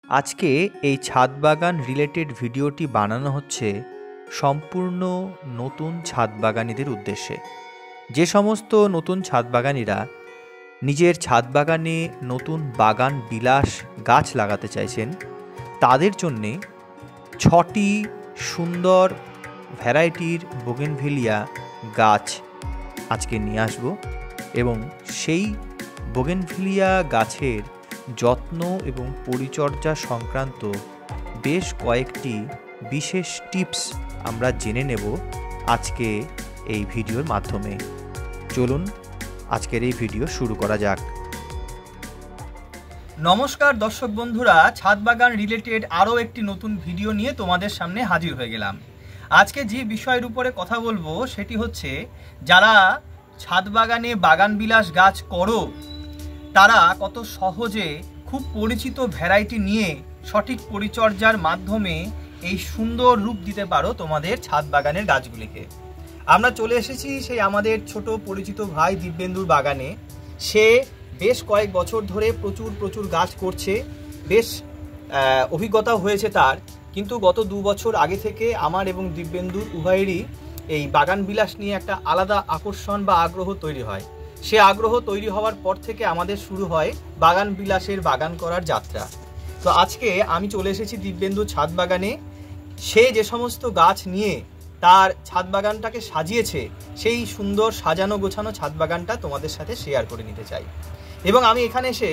আজকে এই ছাদ বাগান রিলেটেড ভিডিওটি বানানো হচ্ছে সম্পূর্ণ নতুন ছাদ বাগানীদের উদ্দেশ্যে। যে সমস্ত নতুন ছাদ বাগানীরা নিজের ছাদ বাগানে নতুন বাগান বিলাস গাছ লাগাতে চাইছেন, তাদের জন্যে 6টি সুন্দর ভ্যারাইটির বোগেনভিলিয়া গাছ আজকে নিয়ে আসব এবং সেই বোগেনভিলিয়া গাছের যত্ন এবং পরিচর্যা সংক্রান্ত বেশ কয়েকটি বিশেষ টিপস আমরা জেনে নেব আজকে এই ভিডিওর মাধ্যমে। চলুন আজকের এই ভিডিও শুরু করা যাক। নমস্কার দর্শক বন্ধুরা, ছাদ বাগান রিলেটেড আরও একটি নতুন ভিডিও নিয়ে তোমাদের সামনে হাজির হয়ে গেলাম। আজকে যে বিষয়ের উপরে কথা বলবো সেটি হচ্ছে, যারা ছাদ বাগানে বাগান বিলাস গাছ করো তারা কত সহজে খুব পরিচিত ভ্যারাইটি নিয়ে সঠিক পরিচর্যার মাধ্যমে এই সুন্দর রূপ দিতে পারো তোমাদের ছাদ বাগানের গাছগুলিকে। আমরা চলে এসেছি সেই আমাদের ছোট পরিচিত ভাই দিব্যেন্দুর বাগানে। সে বেশ কয়েক বছর ধরে প্রচুর গাছ করছে, বেশ অভিজ্ঞতাও হয়েছে তার। কিন্তু গত 2 বছর আগে থেকে আমার এবং দিব্যেন্দুর উভয়েরই এই বাগান বিলাস নিয়ে একটা আলাদা আকর্ষণ বা আগ্রহ তৈরি হয়। সে আগ্রহ তৈরি হওয়ার পর থেকে আমাদের শুরু হয় বাগান বিলাসের বাগান করার যাত্রা। তো আজকে আমি চলে এসেছি দিব্যেন্দুর ছাদ বাগানে। সে যে সমস্ত গাছ নিয়ে তার ছাদ বাগানটাকে সাজিয়েছে, সেই সুন্দর সাজানো গোছানো ছাদ বাগানটা তোমাদের সাথে শেয়ার করে নিতে চাই। এবং আমি এখানে এসে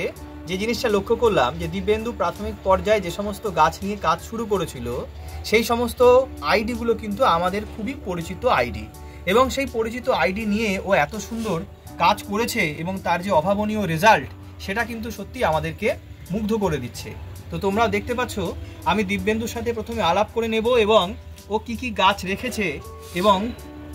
যে জিনিসটা লক্ষ্য করলাম, যে দিব্যেন্দু প্রাথমিক পর্যায়ে যে সমস্ত গাছ নিয়ে কাজ শুরু করেছিল, সেই সমস্ত আইডিগুলো কিন্তু আমাদের খুবই পরিচিত আইডি। এবং সেই পরিচিত আইডি নিয়ে ও এত সুন্দর কাজ করেছে এবং তার যে অভাবনীয় রেজাল্ট, সেটা কিন্তু সত্যি আমাদেরকে মুগ্ধ করে দিচ্ছে। তো তোমরাও দেখতে পাচ্ছ, আমি দিব্যেন্দুর সাথে প্রথমে আলাপ করে নেব এবং ও কি গাছ রেখেছে এবং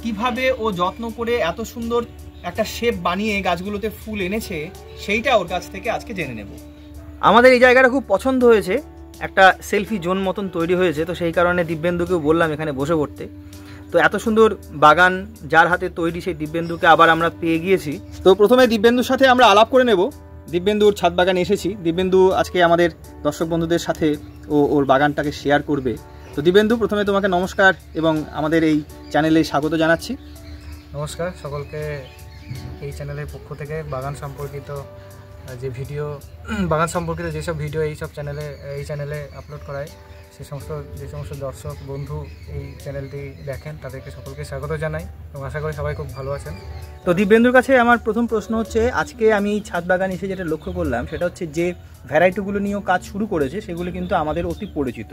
কিভাবে ও যত্ন করে এত সুন্দর একটা শেপ বানিয়ে গাছগুলোতে ফুল এনেছে, সেইটা ওর কাছ থেকে আজকে জেনে নেব। আমাদের এই জায়গাটা খুব পছন্দ হয়েছে, একটা সেলফি জোন মতন তৈরি হয়েছে। তো সেই কারণে দিব্যেন্দুকেও বললাম এখানে বসে পড়তে। তো এত সুন্দর বাগান যার হাতে তৈরি, সেই দিব্যেন্দুকে আবার আমরা পেয়ে গিয়েছি। তো প্রথমে দিব্যেন্দুর সাথে আমরা আলাপ করে নেব। দিব্যেন্দুর ছাদ বাগানে এসেছি। দিব্যেন্দু আজকে আমাদের দর্শক বন্ধুদের সাথে ওর বাগানটাকে শেয়ার করবে। তো দিব্যেন্দু, প্রথমে তোমাকে নমস্কার এবং আমাদের এই চ্যানেলে স্বাগত জানাচ্ছি। নমস্কার সকলকে। এই চ্যানেলের পক্ষ থেকে বাগান সম্পর্কিত যে ভিডিও, বাগান সম্পর্কিত যেসব ভিডিও এই চ্যানেলে আপলোড করায়, যে সমস্ত দর্শক বন্ধু এই চ্যানেলটি দেখেন, তাদেরকে সকলকে স্বাগত জানাই এবং আশা করি সবাই খুব ভালো আছেন। তো দিব্যেন্দুর কাছে আমার প্রথম প্রশ্ন হচ্ছে, আজকে আমি ছাদ বাগান এসে যেটা লক্ষ্য করলাম সেটা হচ্ছে, যে ভ্যারাইটিগুলো নিয়েও কাজ শুরু করেছে সেগুলো কিন্তু আমাদের অতি পরিচিত।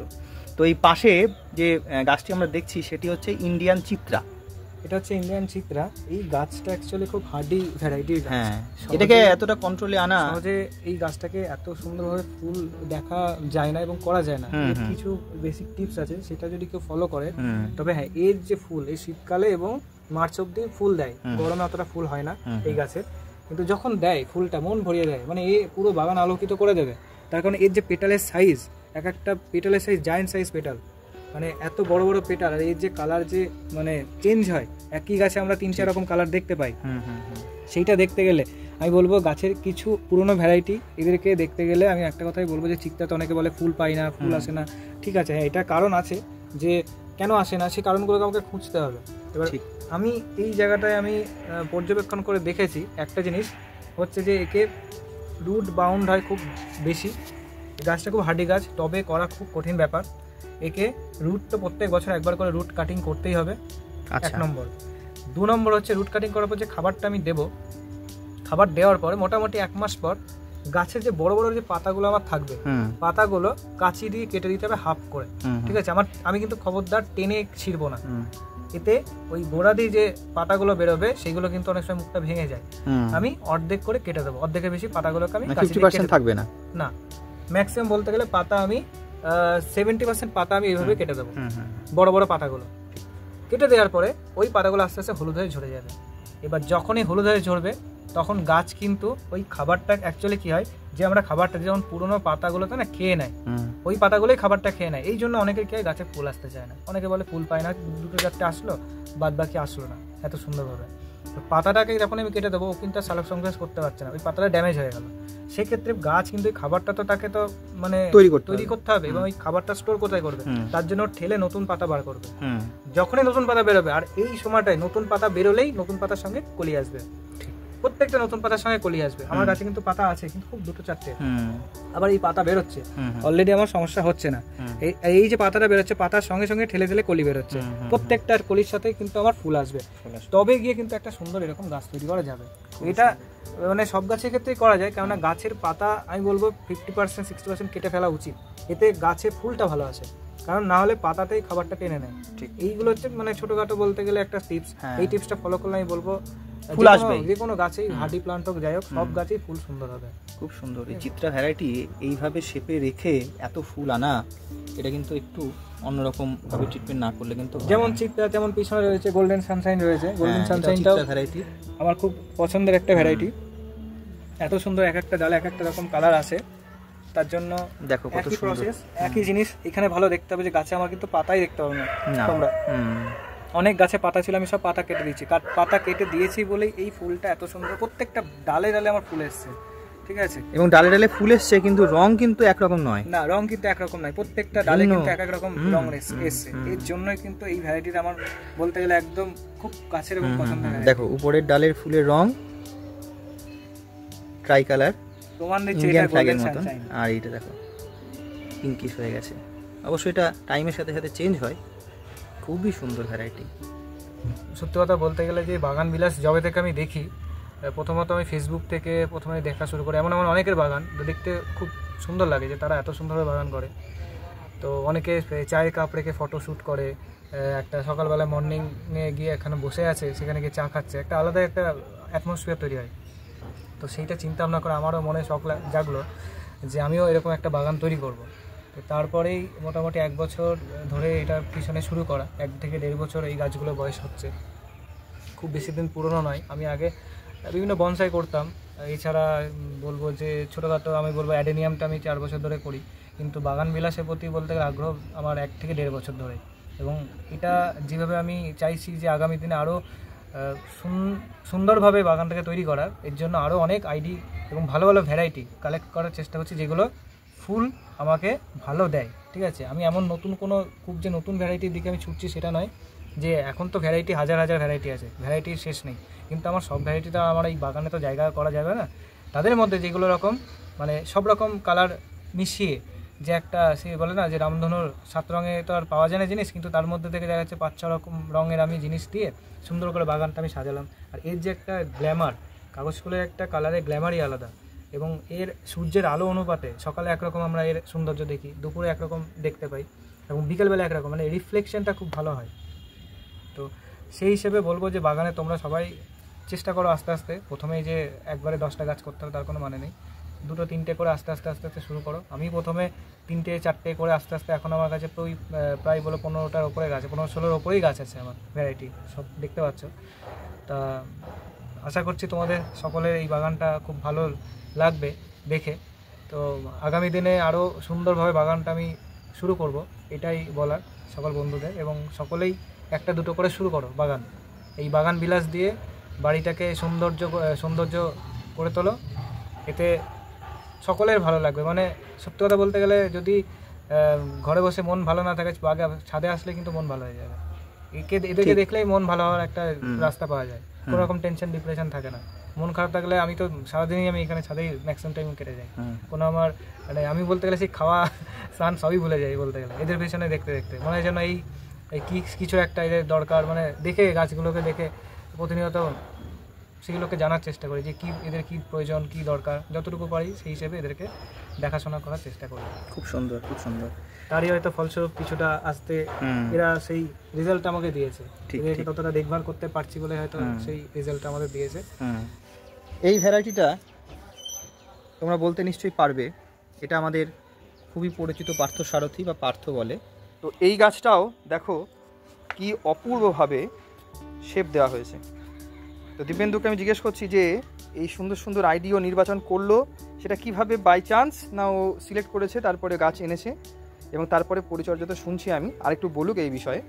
তো এই পাশে যে গাছটি আমরা দেখছি সেটি হচ্ছে ইন্ডিয়ান চিত্রা। এটা হচ্ছে ইন্ডিয়ান চিত্রা। এই গাছটা অ্যাকচুয়ালি খুব হার্ডি ভ্যারাইটির গাছ। হ্যাঁ, এটাকে এতটা কন্ট্রোলে আনা সহজে এই গাছটাকে এত সুন্দরভাবে ফুল দেখা যায় না এবং করা যায় না। কিছু বেসিক টিপস আছে, সেটা যদি কেউ ফলো করে, তবে হ্যাঁ, এর যে ফুল এই শীতকালে এবং মার্চ অব্দি ফুল দেয়, গরমে অতটা ফুল হয় না এই গাছের। কিন্তু যখন দেয় ফুলটা, মন ভরিয়ে দেয়, মানে এ পুরো বাগান আলোকিত করে দেবে। তার কারণে এর যে পেটালের সাইজ, এক একটা পেটালের সাইজ জায়েন্ট সাইজ পেটাল, মানে এত বড় বড় পেটাল। আর এর যে কালার যে মানে চেঞ্জ হয়, একই গাছে আমরা 3-4 রকম কালার দেখতে পাই। সেইটা দেখতে গেলে আমি বলবো গাছের কিছু পুরনো ভ্যারাইটি, এদেরকে দেখতে গেলে আমি একটা কথাই বলবো, যে চিত্রাতে অনেকে বলে ফুল পাই না, ফুল আসে না। ঠিক আছে, হ্যাঁ, এটা কারণ আছে, যে কেন আসে না সেই কারণগুলোকে আমাকে খুঁজতে হবে। এবার আমি এই জায়গাটায় আমি পর্যবেক্ষণ করে দেখেছি একটা জিনিস হচ্ছে, যে একে রুট বাউন্ড হয় খুব বেশি। গাছটা খুব হার্ডি গাছ, টবে করা খুব কঠিন ব্যাপার। একে রুট তো প্রত্যেক বছর একবার করে রুট কাটিং করতেই হবে, 1 নম্বর। 2 নম্বর হচ্ছে, রুট কাটিং করার পর যে খাবারটা আমি দেবো, খাবার দেওয়ার পরে মোটামুটি 1 মাস পর গাছের যে বড় বড় যে পাতাগুলো আমার থাকবে, পাতাগুলো কাঁচি দিয়ে কেটে দিতে হবে হাফ করে। ঠিক আছে, আমি কিন্তু খবরদার টেনে ছিঁড়বো না। এতে ওই গোড়া দিয়ে যে পাতাগুলো বেরোবে সেগুলো কিন্তু অনেক সময় মুখটা ভেঙে যায়। আমি অর্ধেক করে কেটে দেবো, অর্ধেকের বেশি পাতাগুলোকে আমি 50% থাকবে না, ম্যাক্সিমাম বলতে গেলে পাতা আমি 70% পাতা আমি এইভাবে কেটে দেবো, বড় বড় পাতাগুলো কেটে দেওয়ার পরে ওই পাতাগুলো আস্তে আস্তে হলুদ হয়ে ঝরে যাবে। এবার যখনই হলুদ হয়ে ঝরবে, তখন গাছ কিন্তু ওই খাবারটা, অ্যাকচুয়ালি কি হয়, যে আমরা খাবারটা যেমন পুরোনো পাতাগুলোতে না খেয়ে নেয়, ওই পাতাগুলোই খাবারটা খেয়ে নেয়। এই জন্য অনেকের কি হয়, গাছে ফুল আসতে চায় না। অনেকে বলে ফুল পায় না, 2-4 আসলো, বাদ বাকি আসলো না এত সুন্দরভাবে। পাতাটাকে যখন আমি কেটে দেবো ও কিন্তু সালোক সংশ্লেষ করতে পারছে না, ওই পাতাটা ড্যামেজ হয়ে গেল। সেক্ষেত্রে গাছ কিন্তু ওই খাবারটা তো তাকে তো মানে তৈরি করতে হবে এবং ওই খাবারটা স্টোর কোথায় করবে, তার জন্য ঠেলে নতুন পাতা বার করবে। যখনই নতুন পাতা বেরোবে, আর এই সময়টায় নতুন পাতা বেরোলেই নতুন পাতার সঙ্গে কলি আসবে, প্রত্যেকটা নতুন পাতার সঙ্গে কলি আসবে। আমার গাছে কিন্তু পাতা আছে কিন্তু খুব 2-4টে, আবার এই পাতা বেরোচ্ছে, অলরেডি আমার সমস্যা হচ্ছে না। এই যে পাতাটা বেরোচ্ছে, পাতার সঙ্গে সঙ্গে ঠেলে ঠেলে কলি বেরোচ্ছে, প্রত্যেকটার কলির সাথে কিন্তু আমার ফুল আসবে, তবে গিয়ে কিন্তু একটা সুন্দর এরকম গাছ তৈরি করা যাবে। এটা মানে সব গাছের ক্ষেত্রেই করা যায়, কেননা গাছের পাতা আমি বলবো 50%-60% কেটে ফেলা উচিত, এতে গাছে ফুলটা ভালো আসে, কারণ না হলে পাতাতেই খাবারটা টেনে নেয়। এইগুলো হচ্ছে মানে ছোটখাটো বলতে গেলে একটা টিপস, এই টিপসটা ফলো করলে আমি বলবো ফুল আসবে, যে কোনো গাছেই, হার্ডি প্লান্ট হোক যাই হোক, সব গাছেই ফুল সুন্দর হবে। খুব সুন্দর এই চিত্রা ভ্যারাইটি এইভাবে শেপে রেখে এত ফুল আনা, এটা কিন্তু একটু অন্যরকম ভাবে ট্রিটমেন্ট না করলে কিন্তু, যেমন চিত্রা, যেমন পিছনে রয়েছে গোল্ডেন সানশাইন রয়েছে, গোল্ডেন সানশাইনটাও ভ্যারাইটি আমার খুব পছন্দের একটা ভ্যারাইটি। এত সুন্দর, এক একটা ডালে এক একটা রকম কালার আসে, তার জন্য দেখো কত সুন্দর প্রসেস, একই জিনিস। এখানে ভালো দেখতে হবে যে গাছে আমার কিন্তু পাতাই দেখতে হবে না তোমরা, অনেক গাছে পাতা ছিল, আমি সব পাতা কেটে দিয়েছি, পাতা কেটে দিয়েছি বলেই এই ফুলটা এত সুন্দর, প্রত্যেকটা ডালে ডালে আমার ফুল এসছে, ঠিক আছে। এবং ডালে ডালে ফুল এসছে, কিন্তু রং কিন্তু একরকম নয়, না রং কিন্তু একরকম নয়, প্রত্যেকটা ডালে কিন্তু এক এক রকম রং এসছে। এর জন্যই কিন্তু এই ভ্যারাইটিটা আমার বলতে গেলে একদম খুব কাছের এবং পছন্দের। দেখো উপরের ডালের ফুলের রং ট্রাই কালার, প্রমাণ দিচ্ছে ইন্ডিয়ান ফ্ল্যাগের মতন, আর এইটা দেখো পিঙ্কিশ হয়ে গেছে। অবশ্যই এটা টাইমের সাথে সাথে চেঞ্জ হয়, খুবই সুন্দর ভ্যারাইটি। সত্যি কথা বলতে গেলে যে বাগান বিলাস যবে থেকে আমি দেখি, প্রথমত আমি ফেসবুক থেকে প্রথমে দেখা শুরু করি, এমন অনেকের বাগান দেখতে খুব সুন্দর লাগে যে তারা এত সুন্দরভাবে বাগান করে। তো অনেকে চায়ের কাপ রেখে ফটো শ্যুট করে, একটা সকালবেলা মর্নিংয়ে গিয়ে এখানে বসে আছে, সেখানে গিয়ে চা খাচ্ছে, একটা আলাদা একটা অ্যাটমসফিয়ার তৈরি হয়। তো সেইটা চিন্তা ভাবনা করে আমারও মনে শখ জাগলো যে আমিও এরকম একটা বাগান তৈরি করব। তো তারপরেই মোটামুটি 1 বছর ধরে এটার পিছনে শুরু করা, 1 থেকে 1.5 বছর এই গাছগুলো বয়স হচ্ছে, খুব বেশি দিন পুরনো নয়। আমি আগে বিভিন্ন বনসাই করতাম, এছাড়া বলবো যে ছোটোখাটো আমি বলবো অ্যাডেনিয়ামটা আমি 4 বছর ধরে করি, কিন্তু বাগান বিলাসের প্রতি বলতে গেলে আগ্রহ আমার 1 থেকে 1.5 বছর ধরে। এবং এটা যেভাবে আমি চাইছি যে আগামী দিনে আরও সুন্দরভাবে বাগানটাকে তৈরি করার, এর জন্য আরও অনেক আইডি এবং ভালো ভালো ভ্যারাইটি কালেক্ট করার চেষ্টা করছি, যেগুলো ফুল আমাকে ভালো দেয়, ঠিক আছে। আমি এমন নতুন কোনো খুব যে নতুন ভ্যারাইটির দিকে আমি ছুটছি সেটা নয়, যে এখন তো ভ্যারাইটি হাজার হাজার ভ্যারাইটি আছে, ভ্যারাইটির শেষ নেই, কিন্তু আমার সব ভ্যারাইটিটা আমার এই বাগানে তো জায়গা করা যাবে না। তাদের মধ্যে যেগুলো রকম মানে সব রকম কালার মিশিয়ে, যে একটা সে বলে না যে রামধনুর 7 রঙে তো আর পাওয়া যায় না জিনিস, কিন্তু তার মধ্যে থেকে দেখা যাচ্ছে 5-6 রকম রঙের আমি জিনিস দিয়ে সুন্দর করে বাগানটা আমি সাজালাম। আর এর যে একটা গ্ল্যামার, কাগজ ফুলের একটা কালারের গ্ল্যামারই আলাদা, এবং এর সূর্যের আলো অনুপাতে সকালে একরকম আমরা এর সৌন্দর্য দেখি, দুপুরে একরকম দেখতে পাই, এবং বিকেলবেলা একরকম, মানে রিফ্লেকশনটা খুব ভালো হয়। তো সেই হিসেবে বলবো যে বাগানে তোমরা সবাই চেষ্টা করো আস্তে আস্তে, প্রথমেই যে একবারে 10টা গাছ করতে হবে তার কোনো মানে নেই, 2-3টে করে আস্তে আস্তে আস্তে আস্তে শুরু করো। আমি প্রথমে 3-4টে করে আস্তে আস্তে, এখন আমার কাছে প্রায় বলো 15টার ওপরে গাছ, 15-16-র ওপরেই গাছ আছে আমার ভ্যারাইটি, সব দেখতে পাচ্ছ। তা আশা করছি তোমাদের সকলের এই বাগানটা খুব ভালো লাগবে দেখে। তো আগামী দিনে আরও সুন্দরভাবে বাগানটা আমি শুরু করব, এটাই বলার সকল বন্ধুদের, এবং সকলেই 1-2 করে শুরু করো বাগান, এই বাগান বিলাস দিয়ে বাড়িটাকে সৌন্দর্য করে তোলো, এতে সকলের ভালো লাগবে। মানে সত্যি কথা বলতে গেলে যদি ঘরে বসে মন ভালো না থাকে, ছাদে আসলে কিন্তু মন ভালো হয়ে যাবে, এদেরকে দেখলেই মন ভালো হওয়ার একটা রাস্তা পাওয়া যায়, কোনো রকম টেনশন ডিপ্রেশন থাকে না। মন খারাপ থাকলে আমি তো সারাদিনই আমি এখানে ছাদেই ম্যাক্সিমাম টাইম কেটে যাই, কোনো আমার মানে আমি বলতে গেলে সেই খাওয়া স্নান সবই ভুলে যাই বলতে গেলে, এদের পেছনে দেখতে দেখতে মনে হয় যেন এই কিছু একটা এদের দরকার, মানে দেখে গাছগুলোকে দেখে প্রতিনিয়ত সেগুলোকে জানার চেষ্টা করি যে এদের কি প্রয়োজন, কি দরকার, যতটুকু পারি সেই হিসেবে এদেরকে দেখাশোনা করার চেষ্টা করি। খুব সুন্দর, খুব সুন্দর। তারই হয়তো ফলস্বরূপ কিছুটা আসতে এরা সেই রেজাল্ট আমাকে দিয়েছে, এদেরকে ততটা দেখভাল করতে পারছি বলে হয়তো সেই রেজাল্টটা আমাদের দিয়েছে। এই ভ্যারাইটিটা তোমরা বলতে নিশ্চয়ই পারবে, এটা আমাদের খুবই পরিচিত পার্থ সারথী বা পার্থ বলে। তো এই গাছটাও দেখো কি অপূর্বভাবে শেপ দেওয়া হয়েছে। তো দিব্যেন্দুকে আমি জিজ্ঞেস করছি যে এই সুন্দর সুন্দর আইডিও নির্বাচন করলো, সেটা কিভাবে বাই চান্স না ও সিলেক্ট করেছে, তারপরে গাছ এনেছে এবং তারপরে পরিচর্যা তো শুনছি আমি, আরেকটু বলুক এই বিষয়ে।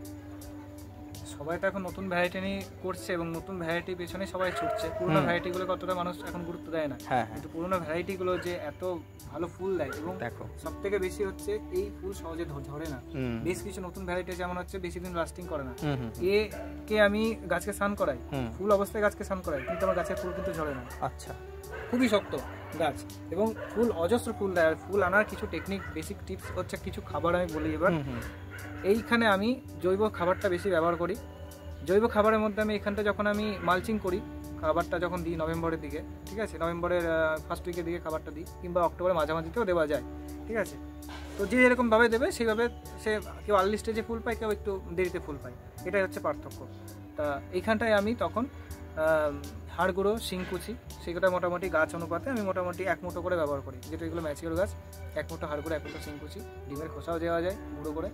সবাই তো এখন নতুন ভ্যারাইটি নিয়ে করছে এবং নতুন ভ্যারাইটির পেছনে সবাই ছুটছে। পুরোনো ভ্যারাইটিগুলো কতটা মানুষ এখন গুরুত্ব দেয় না, কিন্তু পুরোনো ভ্যারাইটিগুলো যে এত ভালো ফুল দেয় এবং সব থেকে বেশি হচ্ছে এই ফুল সহজে ঝরে না। বেশ কিছু নতুন ভ্যারাইটি যেমন হচ্ছে বেশি দিন লাস্টিং করে না, কে আমি গাছকে স্নান করাই, ফুল অবস্থায় গাছকে স্নান করাই, কিন্তু আমার গাছের ফুল কিন্তু ঝরে না। আচ্ছা, খুবই শক্ত গাছ এবং ফুল অজস্র ফুল দেয়। আর ফুল আনার কিছু টেকনিক, বেসিক টিপস হচ্ছে কিছু খাবার আমি বলি এবার। এইখানে আমি জৈব খাবারটা বেশি ব্যবহার করি। জৈব খাবারের মধ্যে আমি এখানটা যখন আমি মালচিং করি, খাবারটা যখন দিই নভেম্বরের দিকে, ঠিক আছে, নভেম্বরের ফার্স্ট উইকের দিকে খাবারটা দিই, কিংবা অক্টোবরের মাঝামাঝিতেও দেওয়া যায়, ঠিক আছে। তো যে যেরকমভাবে দেবে সেইভাবে সে কেউ আর্লি স্টেজে ফুল পায়, কেউ একটু দেরিতে ফুল পায়, এটাই হচ্ছে পার্থক্য। তা এইখানটায় আমি তখন হাড় গুঁড়ো, শিংকুচি, সেগুলো মোটামুটি গাছ অনুপাতে আমি মোটামুটি 1 মুঠো করে ব্যবহার করি, যেটা এগুলো ম্যাচিওর গাছ। 1 মুঠো হাড় গুঁড়ো, 1 মুঠো শিংকুচি, ডিমের খোসাও দেওয়া যায় গুঁড়ো করে।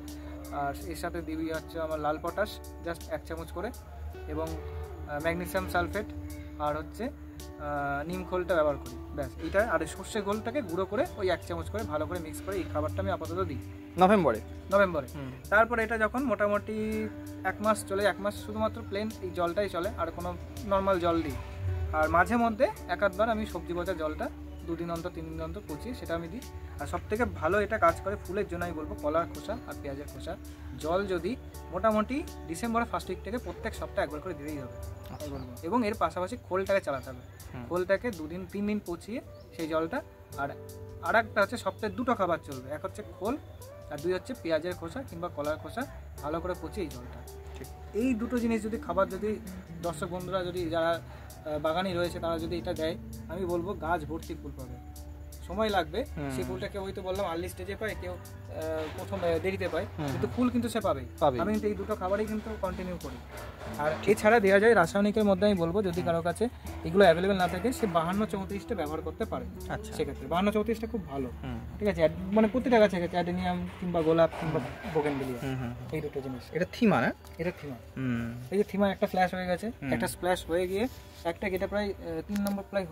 আর এর সাথে দিবি হচ্ছে আমার লাল পটাশ জাস্ট 1 চামচ করে, এবং ম্যাগনেসিয়াম সালফেট, আর হচ্ছে নিম খোলটা ব্যবহার করি, ব্যাস এইটা। আর সর্ষে খোলটাকে গুঁড়ো করে ওই 1 চামচ করে ভালো করে মিক্স করে এই খাবারটা আমি আপাতত দিই নভেম্বরে। তারপরে এটা যখন মোটামুটি 1 মাস চলে, 1 মাস শুধুমাত্র প্লেন এই জলটাই চলে, আর কোনো নর্মাল জল দিই। আর মাঝে মধ্যে 1-8 আমি সবজি পচা জলটা 2 দিন অন্তর 3 দিন অন্তর পচিয়ে সেটা আমি দিই। আর সব থেকে ভালো এটা কাজ করে ফুলের জন্য আমি বলবো কলার খোসা আর পেঁয়াজের খোসা জল, যদি মোটামুটি ডিসেম্বরের ফার্স্ট উইক থেকে প্রত্যেক সপ্তাহে 1 বার করে দিতেই হবে, এবং এর পাশাপাশি খোলটাকে চালাতে হবে। খোলটাকে 2 দিন 3 দিন পচিয়ে সেই জলটা। আর একটা হচ্ছে সপ্তাহে 2টো খাবার চলবে, 1 হচ্ছে খোল আর 2 হচ্ছে পেঁয়াজের খোসা কিংবা কলার খোসা, ভালো করে পচিয়ে এই জলটা। এই দুটো জিনিস যদি খাবার যদি দর্শক বন্ধুরা যদি যারা বাগানি রয়েছে তারা যদি এটা দেয়, আমি বলবো গাছ ভর্তি ফুল পাবে। সময় লাগবে, সেই ফুলটা কেউ হয়তো বললাম আর্লি স্টেজে পায়, কেউ প্রথম দেরিতে পায়, কিন্তু ফুল কিন্তু সে পাবে। আমি কিন্তু এই দুটো খাবারই কিন্তু কন্টিনিউ করি। আর এছাড়া দেওয়া যায় রাসায়নিকের মধ্যে, আমি বলবো যদি কারো কাছে এগুলো অ্যাভেলেবেল না থাকে সে 52-34টা ব্যবহার করতে পারে। আচ্ছা, সেক্ষেত্রে 52-34টা খুব ভালো, ঠিক আছে। মানে প্রতিটা গাছে অ্যাডেনিয়াম কিংবা গোলাপ কিংবা বোগেনভিলিয়া, এই দুটো জিনিস। এটা থিমা না? এটা থিমা। এই যে থিমা একটা ফ্ল্যাশ হয়ে গেছে, একটা স্প্ল্যাশ হয়ে গিয়ে একটা এটা প্রায় 3 নম্বর, প্রায়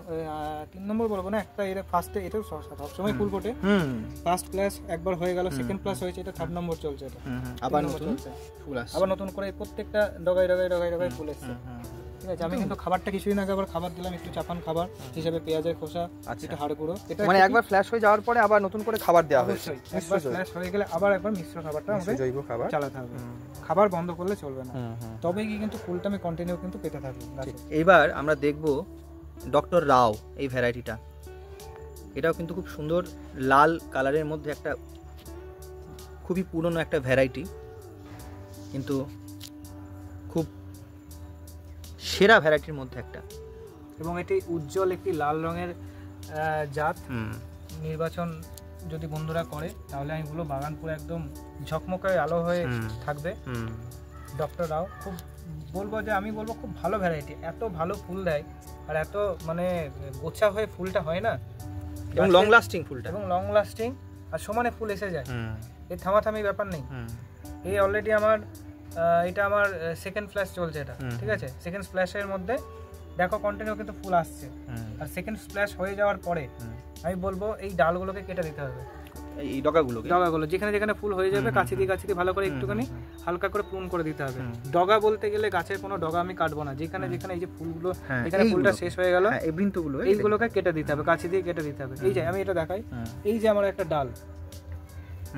3 নম্বর বলবো না, একটা এটা ফার্স্টে, এটা সবসময় ফুল ফোটে। ফার্স্ট প্লাস একবার হয়ে গেল, সেকেন্ড প্লাস হয়েছে, এটা 3rd নম্বর চলছে, এটা আবার নতুন ফুল আসছে, আবার নতুন করে প্রত্যেকটা ডগায় ফুল এসছে, ঠিক আছে। আমি কিন্তু খাবারটা কিছুদিন আগে আবার খাবার দিলাম, একটু চাপান খাবার হিসেবে পেঁয়াজের খোসা, এটা হাড় গুঁড়ো, এটা মানে একবার ফ্ল্যাশ হয়ে যাওয়ার পরে আবার নতুন করে খাবার দেওয়া হয়েছে। একবার ফ্ল্যাশ হয়ে গেলে আবার একবার মিশ্র খাবারটা আমাকে জৈব খাবার চালাতে হবে, খাবার বন্ধ করলে চলবে না, তবেই কি কিন্তু ফুলটা আমি কন্টিনিউ কিন্তু পেতে থাকবো। এইবার আমরা দেখব ডক্টর রাও, এই ভ্যারাইটিটা, এটাও কিন্তু খুব সুন্দর লাল কালারের মধ্যে একটা খুবই পুরনো একটা ভ্যারাইটি, কিন্তু খুব সেরা ভ্যারাইটির মধ্যে একটা, এবং এটি উজ্জ্বল একটি লাল রঙের জাত। নির্বাচন যদি বন্ধুরা করে তাহলে আমি বলবো বাগান পুরো একদম ঝকমকে আলো হয়ে থাকবে। ডক্টর রাও খুব বলবো যে আমি বলবো খুব ভালো ভ্যারাইটি, এত ভালো ফুল দেয় আর এত মানে গোছা হয়ে ফুলটা হয় না, এবং লং লাস্টিং ফুলটা, এবং লং লাস্টিং, আর সমানে ফুল এসে যায়, এই থামাথামি ব্যাপার নেই। এই অলরেডি আমার এটা আমার সেকেন্ড ফ্ল্যাশ চলছে, এটা ঠিক আছে। সেকেন্ড স্প্ল্যাশের মধ্যে দেখো কন্টিনিউ কিন্তু ফুল আসছে, আর সেকেন্ড স্প্ল্যাশ হয়ে যাওয়ার পরে আমি বলবো এই ডালগুলোকে কেটে দিতে হবে, এই ডগাগুলো যেখানে যেখানে ফুল হয়ে যাবে কাছি দিয়ে ভালো করে একটুখানি হালকা করে প্রুন করে দিতে হবে। ডগা বলতে গেলে গাছের কোনো ডগা আমি কাটবো না, যেখানে যেখানে এই যে ফুলগুলো, এখানে ফুলটা শেষ হয়ে গেল, এই বৃন্তগুলো, এইগুলোকে কেটে দিতে হবে, কাছি দিয়ে কেটে দিতে হবে। এই যে আমি এটা দেখাই, এই যে আমার একটা ডাল,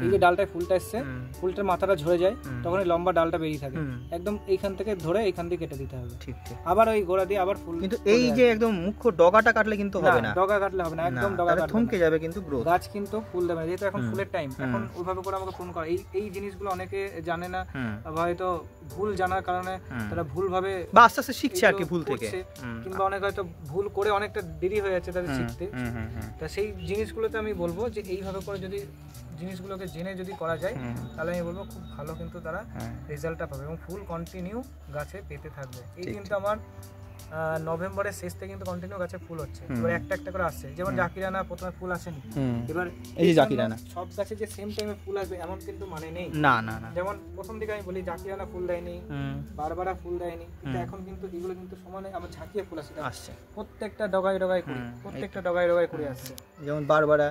এই যে ডালটায় ফুলটা এসছে, ফুলটার মাথাটা ঝরে যায়, তখন এই লম্বা ডালটা বেরিয়ে থাকে, একদম এইখান থেকে ধরে এইখান দিয়ে কেটে দিতে হবে, ঠিক ঠিক। আবার ওই গোড়া দিয়ে আবার ফুল, কিন্তু এই যে একদম মুখ্য ডগাটা কাটলে কিন্তু হবে না, ডগা কাটলে হবে না, একদম ডগা কাটলে থমকে যাবে কিন্তু গ্রোথ, গাছ কিন্তু ফুল দেবে না, যেহেতু এখন ফুলের টাইম, এখন ওইভাবে করে আমাকে ফোন করা, এই জিনিসগুলো অনেকে জানে না, হয়তো ভুল জানার কারণে তারা ভুল ভাবে বা আস্তে আস্তে শিখছে আর কি ভুল থেকে, কিংবা অনেক হয়তো ভুল করে অনেকটা দেরি হয়ে যাচ্ছে তাদের শিখতে। তা সেই জিনিসগুলোতে আমি বলবো যে এইভাবে করে যদি জিনিসগুলোকে জেনে যদি করা যায় তাহলে আমি বলবো খুব ভালো কিন্তু তারা রেজাল্টটা পাবে, এবং ফুল কন্টিনিউ গাছে পেতে থাকবে। এই কিন্তু আমার নভেম্বরের শেষ থেকে কিন্তু কন্টিনিউ গাছে ফুল হচ্ছে, এবার একটা একটা করে আসছে, যেমন জাকিরানা প্রথমে ফুল আসেনি, এবার এই যে জাকিরানা সব গাছে যে সেম টাইমে ফুল আসবে এমন কিন্তু মানে নেই, না না না। যেমন প্রথম দিকে আমি বলি জাকিরানা ফুল দেয়নি, বারবারা ফুল দেয়নি, কিন্তু এখন কিন্তু এগুলো কিন্তু সমানে আমার ঝাঁকিয়ে ফুল আসছে, প্রত্যেকটা ডগায় ডগায় করে, প্রত্যেকটা ডগায় ডগায় করে আসছে, যেমন বারবারা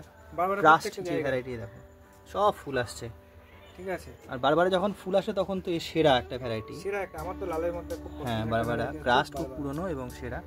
রাস্ট যে ভ্যারাইটি দেখো সব ফুল আসছে, ঠিক আছে। আর বারবারা যখন ফুল আসে তখন তো এর সেরা একটা ভ্যারাইটি। সেরা একটা, আমার তো লালের মধ্যে খুব পছন্দ। হ্যাঁ, বারবারা ক্রাস্ট খুব পুরনো এবং সেরা।